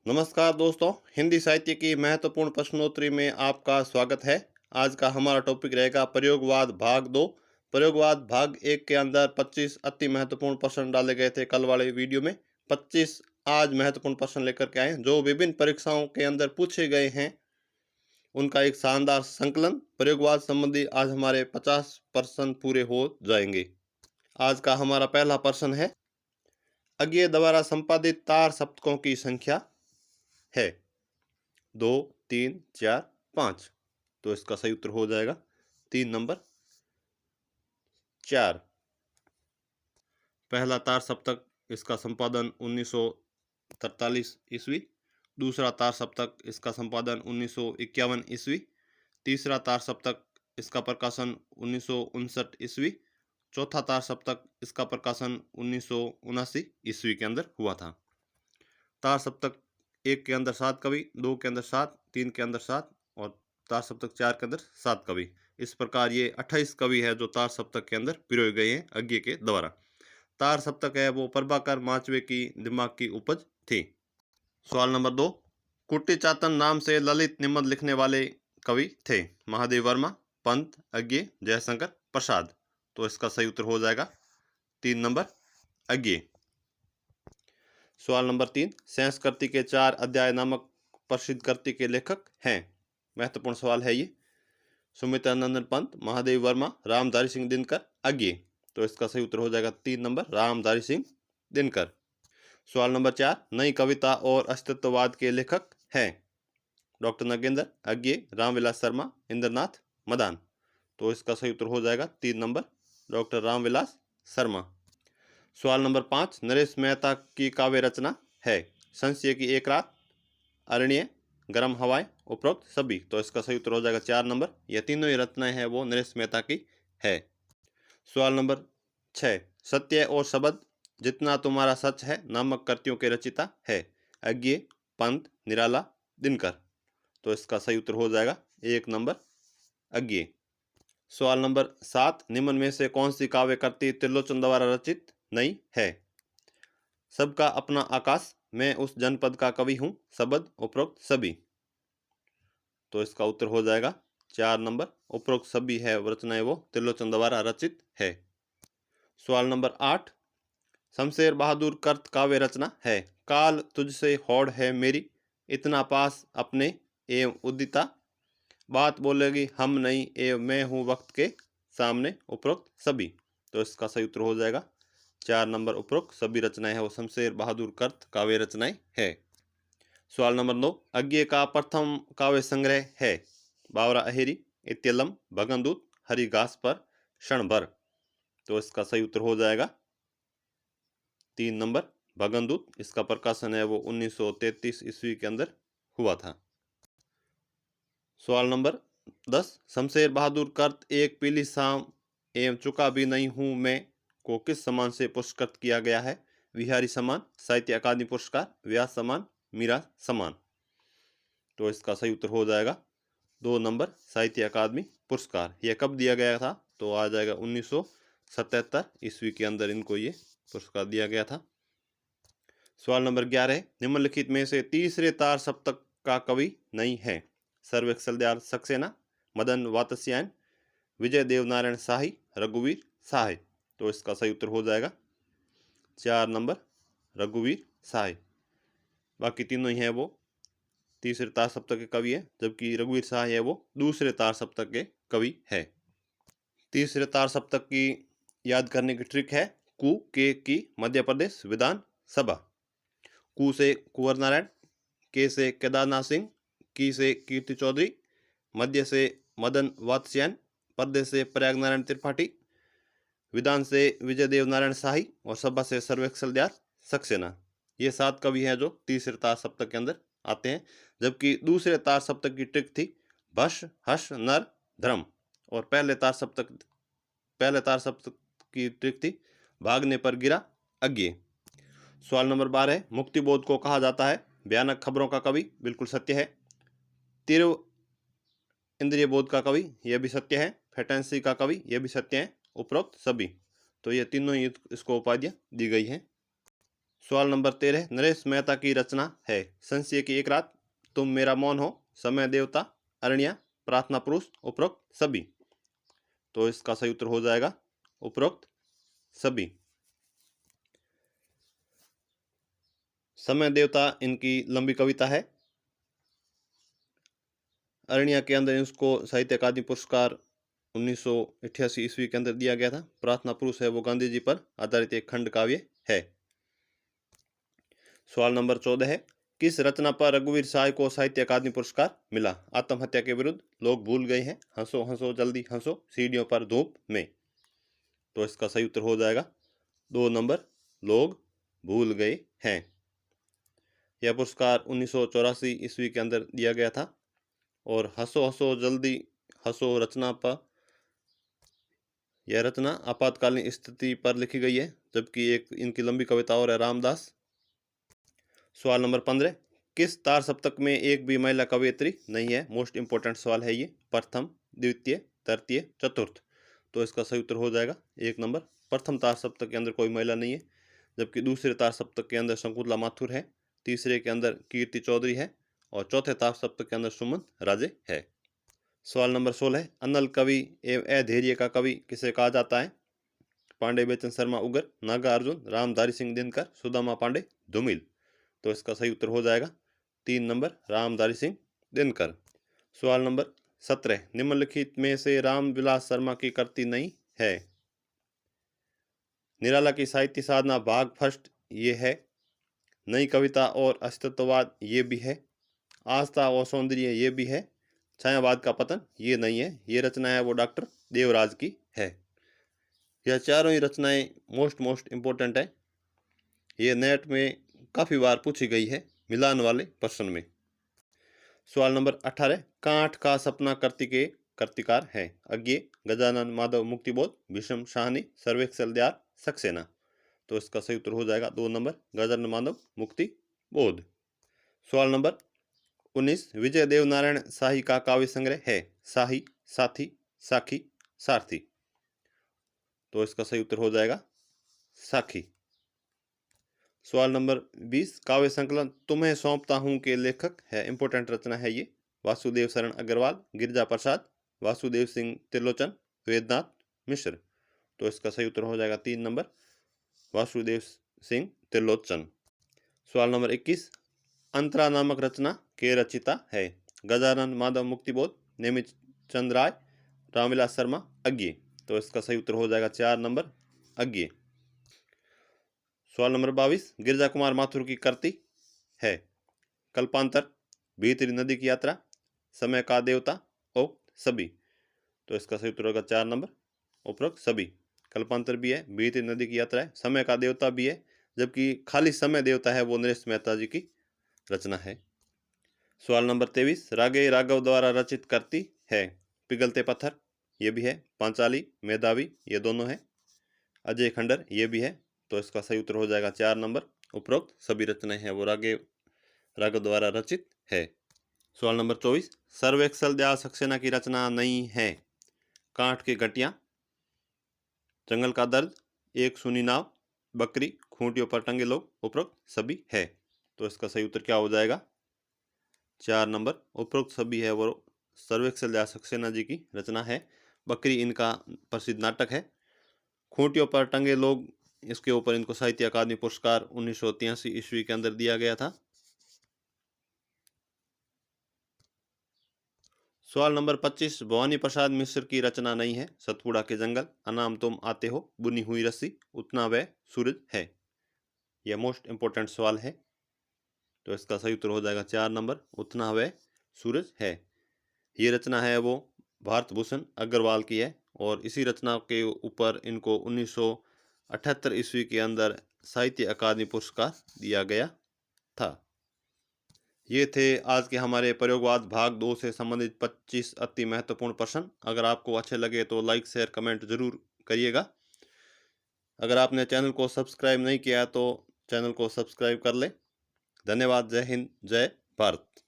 नमस्कार दोस्तों, हिंदी साहित्य की महत्वपूर्ण प्रश्नोत्तरी में आपका स्वागत है। आज का हमारा टॉपिक रहेगा प्रयोगवाद भाग 2। प्रयोगवाद भाग 1 के अंदर 25 अति महत्वपूर्ण प्रश्न डाले गए थे कल वाले वीडियो में। 25 आज महत्वपूर्ण प्रश्न लेकर के आए जो विभिन्न परीक्षाओं के अंदर पूछे गए हैं, उनका एक शानदार संकलन। प्रयोगवाद संबंधी आज हमारे 50 प्रश्न पूरे हो जाएंगे। आज का हमारा पहला प्रश्न है, अज्ञेय द्वारा संपादित तार सप्तकों की संख्या है 2, 3, 4, 5। तो इसका सही उत्तर हो जाएगा 3 नंबर 4। पहला तार सप्तक, इसका संपादन 1943 ईस्वी। दूसरा तार सप्तक, इसका संपादन 1951 ईस्वी। तीसरा तार सप्तक, इसका प्रकाशन 1959 ईस्वी। चौथा तार सप्तक, इसका प्रकाशन 1979 ईस्वी के अंदर हुआ था। तार सप्तक 1 के अंदर 7 कवि, 2 के अंदर 7, 3 के अंदर 7 और तार सप्तक 4 के अंदर 7 कवि। इस प्रकार ये 28 कवि है जो तार सप्तक के अंदर पिरोए गए हैं अज्ञेय के द्वारा। तार सप्तक है वो प्रभाकर माचवे की दिमाग की उपज थी। सवाल नंबर 2, कुट्टी चातन नाम से ललित निबंध लिखने वाले कवि थे महादेव वर्मा, पंत, अज्ञेय, जयशंकर प्रसाद। तो इसका सही उत्तर हो जाएगा 3 नंबर अज्ञेय। सवाल नंबर 3, सेंस कृति के 4 अध्याय नामक प्रसिद्ध कृति के लेखक हैं। महत्वपूर्ण सवाल है ये। सुमित्रानंदन पंत, महादेव वर्मा, रामधारी सिंह दिनकर, अज्ञेय। तो इसका सही उत्तर हो जाएगा 3 नंबर रामधारी सिंह दिनकर। सवाल नंबर 4, नई कविता और अस्तित्ववाद के लेखक हैं डॉक्टर नगेंद्र, अज्ञेय, रामविलास शर्मा, इंद्रनाथ, मदान। तो इसका सही उत्तर हो जाएगा 3 नंबर डॉक्टर रामविलास शर्मा। सवाल नंबर 5, नरेश मेहता की काव्य रचना है संशय की एक रात, अरण्य, गर्म हवाएं, उपरोक्त सभी। तो इसका सही उत्तर हो जाएगा 4 नंबर। यह तीनों ही रचनाएं हैं वो नरेश मेहता की है। सवाल नंबर 6, सत्य और शब्द जितना तुम्हारा सच है नामक कृतियों के रचिता है अज्ञेय, पंत, निराला, दिनकर। तो इसका सही उत्तर हो जाएगा 1 नंबर अज्ञेय। सवाल नंबर 7, निम्न में से कौन सी काव्य कृति त्रिलोचन द्वारा रचित नहीं है? सबका अपना आकाश, मैं उस जनपद का कवि हूँ, शब्द, उपरोक्त सभी। तो इसका उत्तर हो जाएगा 4 नंबर उपरोक्त सभी है रचनाएं वो त्रिलोचन द्वारा रचित है। सवाल नंबर 8, शमशेर बहादुर कृत काव्य रचना है काल तुझसे होड़ है मेरी, इतना पास अपने एवं उदिता, बात बोलेगी हम नहीं एवं मैं हूँ वक्त के सामने, उपरोक्त सभी। तो इसका सही उत्तर हो जाएगा 4 नंबर उपरोक्त सभी रचनाएं है वो शमशेर बहादुर कृत काव्य रचनाएं है। सवाल नंबर 9, अज्ञेय का प्रथम काव्य संग्रह है बावरा अहेरी, इत्यलम, भगनदूत, हरी घास पर, क्षण भर। तो इसका सही उत्तर हो जाएगा 3 नंबर भगनदूत। इसका प्रकाशन है वो 1933 ईस्वी के अंदर हुआ था। सवाल नंबर 10, शमशेर बहादुर कृत एक पीली शाम एवं चुका भी नहीं हूं मैं को किस सम्मान से पुरस्कृत किया गया है? विहारी सम्मान, साहित्य अकादमी पुरस्कार, व्यास सम्मान, मीरा सम्मान। तो इसका सही उत्तर हो जाएगा 2 नंबर साहित्य अकादमी पुरस्कार। यह कब दिया गया था? तो आ जाएगा 1977 ईस्वी के अंदर इनको ये पुरस्कार दिया गया था। सवाल नंबर 11, निम्नलिखित में से तीसरे तार सप्तक का कवि नहीं है? सर्वेक्षलदयाल सक्सेना, मदन वात्स्यायन, विजय देवनारायण शाही, रघुवीर शाह। तो इसका सही उत्तर हो जाएगा 4 नंबर रघुवीर शाह। बाकी तीनों ही है वो तीसरे तार सप्तक के कवि है, जबकि रघुवीर शाह है वो दूसरे तार सप्तक के कवि है। तीसरे तार सप्तक की याद करने की ट्रिक है कु के की मध्य प्रदेश विधान सभा। कु से कुंवर नारायण, के से केदारनाथ सिंह, की से कीर्ति चौधरी, मध्य से मदन वात्स्यायन, प्रदेश से प्रयाग नारायण त्रिपाठी, विधान से विजय देव नारायण शाही और सभा से सर्वेक्षल दयाल सक्सेना। ये 7 कवि हैं जो तीसरे तार सप्तक के अंदर आते हैं। जबकि दूसरे तार सप्तक की ट्रिक थी भस, हस, नर, धर्म। और पहले तार सप्तक की ट्रिक थी भागने पर गिरा अज्ञेय। सवाल नंबर 12, मुक्तिबोध को कहा जाता है भयानक खबरों का कवि, बिल्कुल सत्य है। तीव्र इंद्रिय बोध का कवि, यह भी सत्य है। फैटेंसी का कवि, यह भी सत्य है। उपरोक्त सभी। तो ये तीनों ही इसको उपाधियां दी गई हैं। सवाल नंबर 13 नरेश मेहता की रचना है। संशय की एक रात, तुम मेरा मौन हो, समय देवता, अरण्या, प्रार्थना पुरुष, उपरोक्त सभी। तो इसका सही उत्तर हो जाएगा उपरोक्त सभी। समय देवता इनकी लंबी कविता है। अरण्या के अंदर इसको साहित्य अकादमी पुरस्कार 1988 ईस्वी के अंदर दिया गया था। प्रार्थना पुरुष है वो गांधी जी पर आधारित एक खंड काव्य है। सवाल नंबर 14 है किस रचना पर रघुवीर साय को साहित्य अकादमी पुरस्कार मिला? आत्महत्या के विरुद्ध, लोग भूल गए हैं, हंसो हंसो जल्दी हंसो, सीढ़ियों पर धूप में। तो इसका सही उत्तर हो जाएगा 2 नंबर, लोग भूल गए हैं। यह पुरस्कार 1984 ईस्वी के अंदर दिया गया था। और हंसो हंसो जल्दी हंसो रचना पर, यह रचना आपातकालीन स्थिति पर लिखी गई है, जबकि एक इनकी लंबी कविता और है रामदास। सवाल नंबर 15 किस तार सप्तक में एक भी महिला कवयित्री नहीं है? मोस्ट इंपोर्टेंट सवाल है ये। प्रथम, द्वितीय, तृतीय, चतुर्थ। तो इसका सही उत्तर हो जाएगा 1 नंबर। प्रथम तार सप्तक के अंदर कोई महिला नहीं है, जबकि दूसरे तार सप्तक के अंदर शंकुतला माथुर है, तीसरे के अंदर कीर्ति चौधरी है, और चौथे तार सप्तक के अंदर सुमन राजे है। सवाल नंबर 16 है अनल कवि एवं अधैर्य का कवि किसे कहा जाता है? पांडे बेचन शर्मा उगर, नागा अर्जुन, रामधारी सिंह दिनकर, सुदामा पांडे धूमिल। तो इसका सही उत्तर हो जाएगा 3 नंबर, रामधारी सिंह दिनकर। सवाल नंबर 17 निम्नलिखित में से रामविलास शर्मा की कृति नहीं है? निराला की साहित्य साधना भाग फर्स्ट ये है, नई कविता और अस्तित्ववाद ये भी है, आस्था और सौंदर्य ये भी है, छायावाद का पतन ये नहीं है। ये रचना है वो डॉक्टर देवराज की है। यह चारों ही रचनाएं मोस्ट इम्पोर्टेंट है। ये नेट में काफ़ी बार पूछी गई है मिलान वाले प्रश्न में। सवाल नंबर 18 कांठ का सपना कृति के कृतिकार हैं? अज्ञे, गजानन माधव मुक्तिबोध, भीष्म शाहनी, सर्वेक्षण दयाल, सक्सेना। तो इसका सही उत्तर हो जाएगा 2 नंबर, गजानन माधव मुक्तिबोध। सवाल नंबर 19 विजय देव नारायण शाही का काव्य संग्रह है? शाही, साथी, साखी, सारथी। तो इसका सही उत्तर हो जाएगा साखी। सवाल नंबर 20 काव्य संकलन तुम्हें सौंपता हूं के लेखक है? इंपोर्टेंट रचना है ये। वासुदेव शरण अग्रवाल, गिरिजा प्रसाद, वासुदेव सिंह त्रिलोचन, वेदनाथ मिश्र। तो इसका सही उत्तर हो जाएगा 3 नंबर, वासुदेव सिंह त्रिलोचन। सवाल नंबर 21 अंतरा नामक रचना के रचिता है? गजानन माधव मुक्तिबोध, नेमित चंद्र राय, रामविलास शर्मा, अज्ञे। तो इसका सही उत्तर हो जाएगा 4 नंबर, अज्ञे। सवाल नंबर 22 गिरिजा कुमार माथुर की कृति है? कल्पांतर, भीतरी नदी की यात्रा, समय का देवता, उपरोक्त सभी। तो इसका सही उत्तर होगा 4 नंबर, उपरोक्त सभी। कल्पांतर भी है, भीतरी नदी की यात्रा है, समय का देवता भी है, जबकि खाली समय देवता है वो नरेश मेहता जी की रचना है। सवाल नंबर 23 रागे राघव द्वारा रचित कृति है? पिघलते पत्थर ये भी है, पांचाली, मेधावी ये दोनों है, अजय खंडर ये भी है। तो इसका सही उत्तर हो जाएगा 4 नंबर, उपरोक्त सभी रचनाएं हैं वो राघव द्वारा रचित है। सवाल नंबर 24 सर्वेक्षण दयाल सक्सेना की रचना नहीं है? कांठ की घटियां, जंगल का दर्द, एक सुनी नाव, बकरी, खूंटियों पर टंगे लोग, उपरोक्त सभी है। तो इसका सही उत्तर क्या हो जाएगा? 4 नंबर, उपरोक्त सभी है वो सर्वेक्षण दयाल सक्सेना जी की रचना है। बकरी इनका प्रसिद्ध नाटक है। खूंटियों पर टंगे लोग इसके ऊपर इनको साहित्य अकादमी पुरस्कार 1983 ईस्वी के अंदर दिया गया था। सवाल नंबर 25 भवानी प्रसाद मिश्र की रचना नहीं है? सतपुड़ा के जंगल, अनाम तुम आते हो, बुनी हुई रस्सी, उतना वह सूरज है। यह मोस्ट इंपोर्टेंट सवाल है। तो इसका सही उत्तर हो जाएगा 4 नंबर, उतना वह सूरज है। ये रचना है वो भारत भूषण अग्रवाल की है, और इसी रचना के ऊपर इनको 1978 ईस्वी के अंदर साहित्य अकादमी पुरस्कार दिया गया था। ये थे आज के हमारे प्रयोगवाद भाग 2 से संबंधित 25 अति महत्वपूर्ण प्रश्न। अगर आपको अच्छे लगे तो लाइक शेयर कमेंट जरूर करिएगा। अगर आपने चैनल को सब्सक्राइब नहीं किया तो चैनल को सब्सक्राइब कर लें। धन्यवाद। जय हिंद, जय भारत।